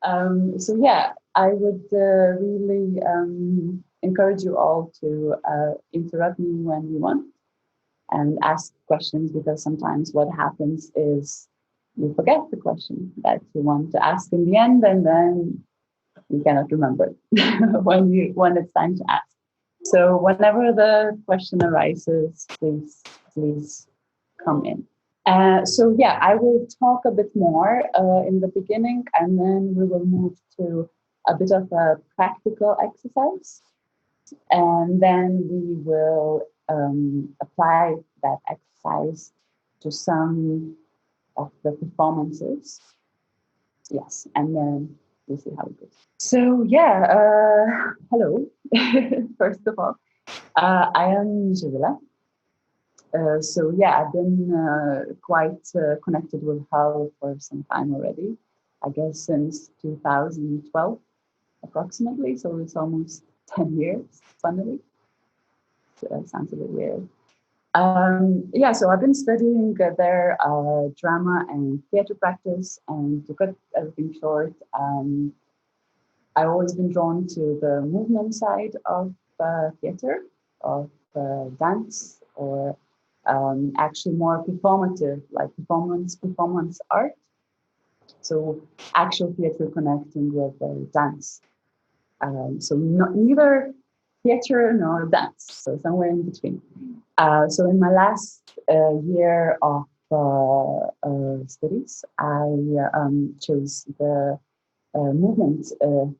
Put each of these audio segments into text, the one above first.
So yeah, I would really encourage you all to interrupt me when you want and ask questions, because sometimes what happens is you forget the question that you want to ask in the end, and then you cannot remember when it's time to ask. So whenever the question arises, please come in. So yeah, I will talk a bit more in the beginning, and then we will move to a bit of a practical exercise, and then we will apply that exercise to some of the performances. Yes, and then we'll see how it goes. So yeah, hello. First of all, I am Zivile. So yeah, I've been quite connected with Hal for some time already. I guess since 2012, approximately. So it's almost 10 years, funnily. So that sounds a bit weird. Yeah, so I've been studying their drama and theater practice, and to cut everything short, I've always been drawn to the movement side of theater, of dance, or actually more performative, like performance art. So actual theater connecting with dance. So neither theater nor dance, so somewhere in between. So in my last year of studies, I chose the movement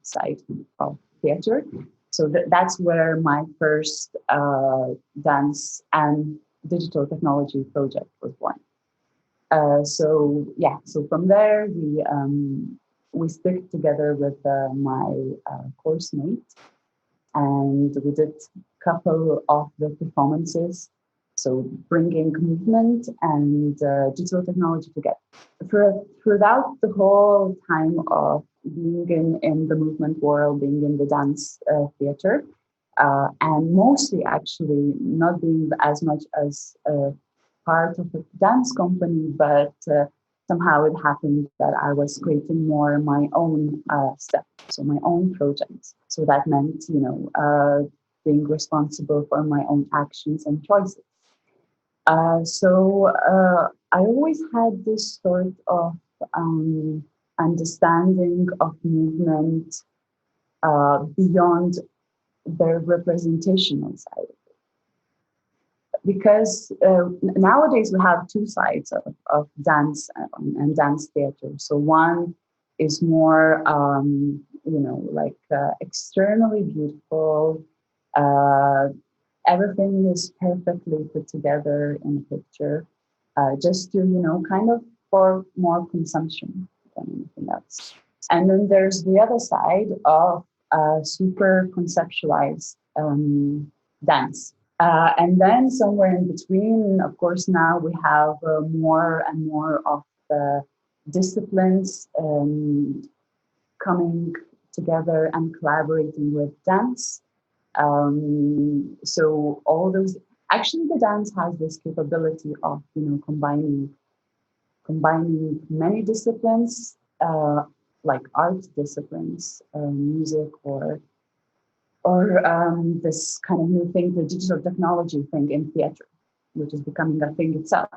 side of theater. So that's where my first dance and digital technology project was born. So yeah, so from there we stick together with my course mate, and we did a couple of the performances. So bringing movement and digital technology together. Throughout the whole time of being in the movement world, being in the dance theater, and mostly actually not being as much as part of a dance company, but somehow it happened that I was creating more my own stuff, so my own projects. So that meant, being responsible for my own actions and choices. So I always had this sort of understanding of movement beyond the representational side. Because nowadays we have two sides of dance and dance theater. So one is more, externally beautiful. Everything is perfectly put together in a picture, just to, kind of for more consumption than anything else. And then there's the other side of super conceptualized dance. And then somewhere in between, of course, now we have more and more of the disciplines coming together and collaborating with dance. So all those, actually the dance has this capability of, combining many disciplines, like art disciplines, music, or this kind of new thing, the digital technology thing in theater, which is becoming a thing itself.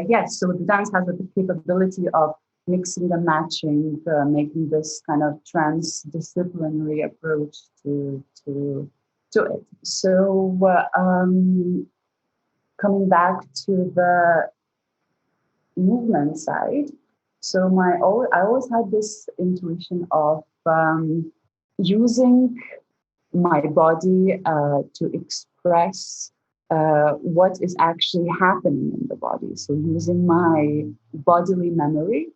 Yes, so the dance has the capability of mixing and matching, making this kind of transdisciplinary approach to it. So coming back to the movement side, so I always had this intuition of using my body to express what is actually happening in the body. So using my bodily memory,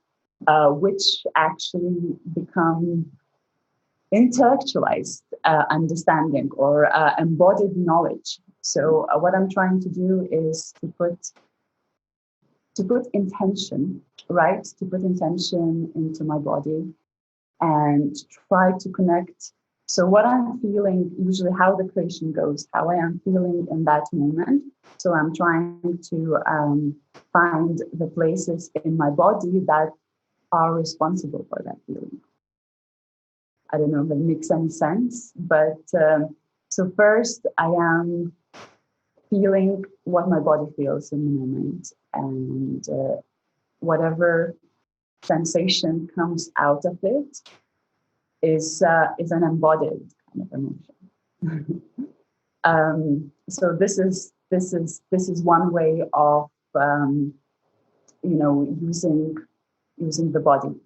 which actually become intellectualized understanding or embodied knowledge. So what I'm trying to do is to put intention, right? To put intention into my body and try to connect. So what I'm feeling, usually how the creation goes, how I am feeling in that moment. So I'm trying to find the places in my body that are responsible for that feeling. I don't know if it makes any sense, but so first I am feeling what my body feels in the moment, and whatever sensation comes out of it is an embodied kind of emotion. So this is one way of using the body,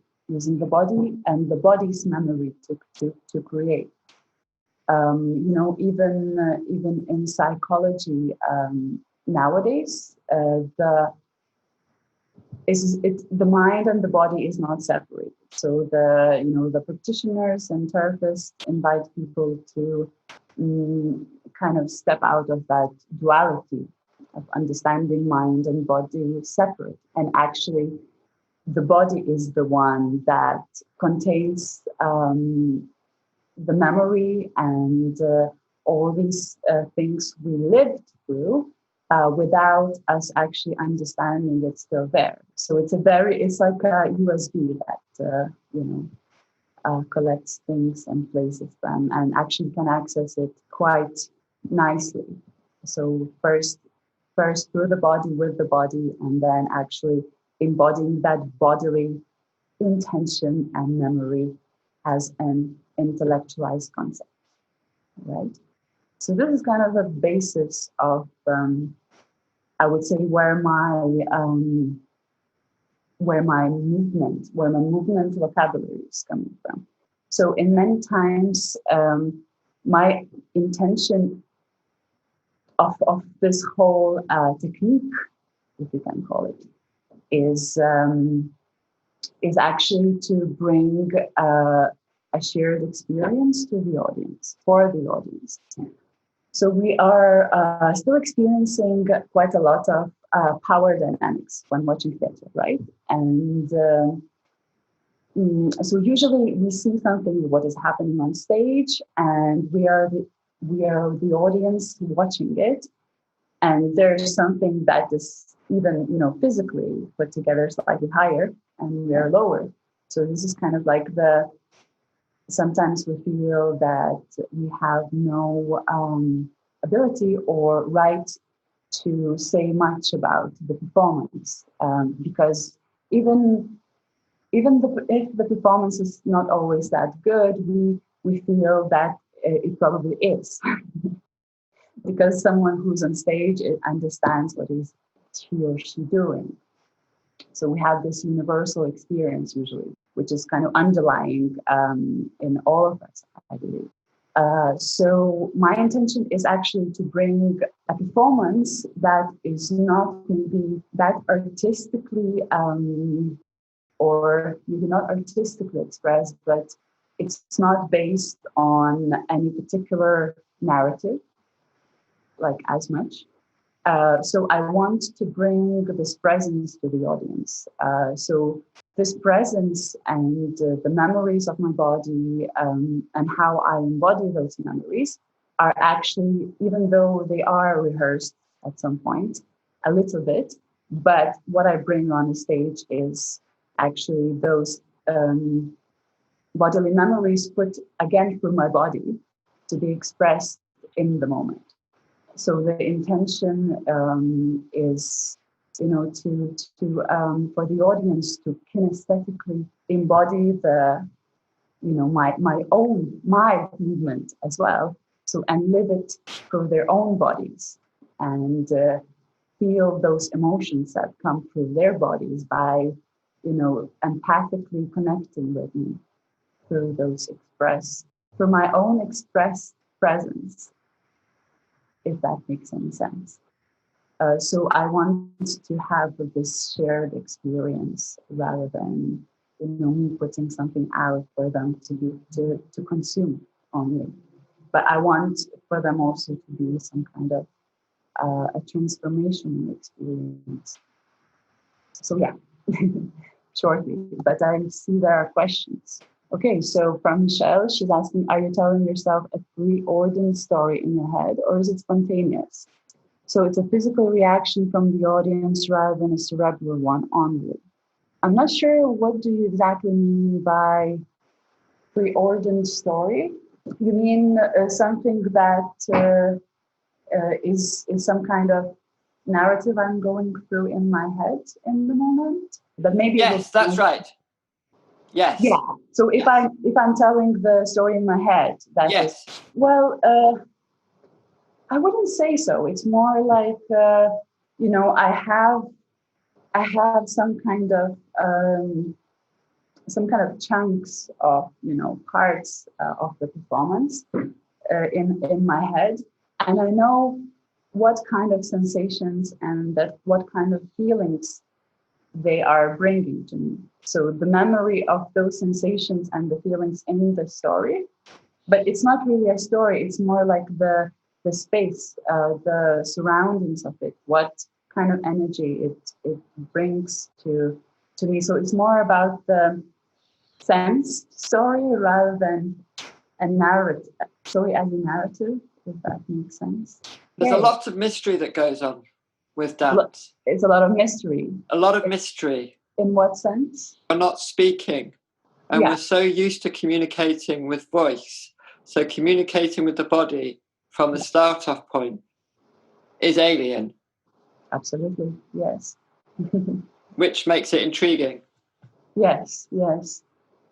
and the body's memory to create. Even in psychology nowadays, the mind and the body is not separated. So the practitioners and therapists invite people to kind of step out of that duality of understanding mind and body separate, and actually the body is the one that contains the memory and all these things we lived through without us actually understanding it's still there. So it's like a USB that collects things and places them, and actually can access it quite nicely. So first through the body, with the body, and then actually embodying that bodily intention and memory as an intellectualized concept, right? So this is kind of the basis of, I would say, where my movement vocabulary is coming from. So in many times, my intention of this whole technique, if you can call it, is actually to bring a shared experience to the audience, for the audience. So we are still experiencing quite a lot of power dynamics when watching theater, right? And so usually we see something, what is happening on stage, and we are the audience watching it. And there's something that is even, physically put together slightly higher, and we are lower. So this is kind of like sometimes we feel that we have no ability or right to say much about the performance, because even if the performance is not always that good, we feel that it probably is. Because someone who's on stage understands what is he or she doing. So we have this universal experience usually, which is kind of underlying in all of us, I believe. So my intention is actually to bring a performance that is not maybe that artistically or maybe not artistically expressed, but it's not based on any particular narrative, like as much. So I want to bring this presence to the audience. So this presence and the memories of my body and how I embody those memories are actually, even though they are rehearsed at some point, a little bit, but what I bring on the stage is actually those bodily memories put again through my body to be expressed in the moment. So the intention is, to for the audience to kinesthetically embody my movement as well. So and live it through their own bodies and feel those emotions that come through their bodies by, empathically connecting with me through through my own expressed presence, if that makes any sense. So I want to have this shared experience rather than, me putting something out for them to consume only. But I want for them also to be some kind of a transformation experience. So yeah, shortly, but I see there are questions. Okay, so from Michelle, she's asking, are you telling yourself a preordained story in your head, or is it spontaneous? So it's a physical reaction from the audience rather than a cerebral one only. I'm not sure what do you exactly mean by preordained story. You mean something that is some kind of narrative I'm going through in my head in the moment? But maybe it will. Yes, that's right. Yeah. Yes. So if Yes. I'm telling the story in my head, that is, Yes. well, I wouldn't say so. It's more like I have some kind of chunks of parts of the performance in my head, and I know what kind of sensations and that what kind of feelings they are bringing to me. So the memory of those sensations and the feelings in the story, but it's not really a story. It's more like the space, the surroundings of it, what kind of energy it brings to me. So it's more about the sense story rather than a narrative. Story as a narrative, if that makes sense. There's a Okay. lot of mystery that goes on with dance. It's a lot of mystery. A lot of mystery. In what sense? We're not speaking, and Yeah, we're so used to communicating with voice. So communicating with the body from the start off point is alien, absolutely. Yes. which makes it intriguing. Yes, yes.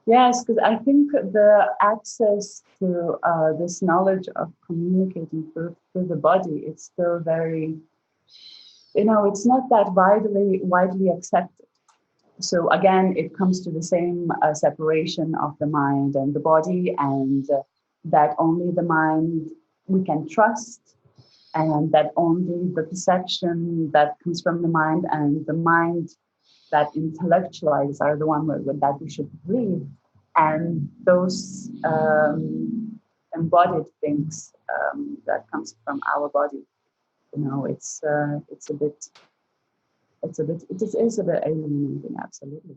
Yes, because I think the access to this knowledge of communicating through the body, it's still very, it's not that widely accepted. So again, it comes to the same separation of the mind and the body, and that only the mind we can trust, and that only the perception that comes from the mind and the mind that intellectualize are the one that we should believe. And those embodied things that comes from our body, it's a bit it is a bit alienating, absolutely.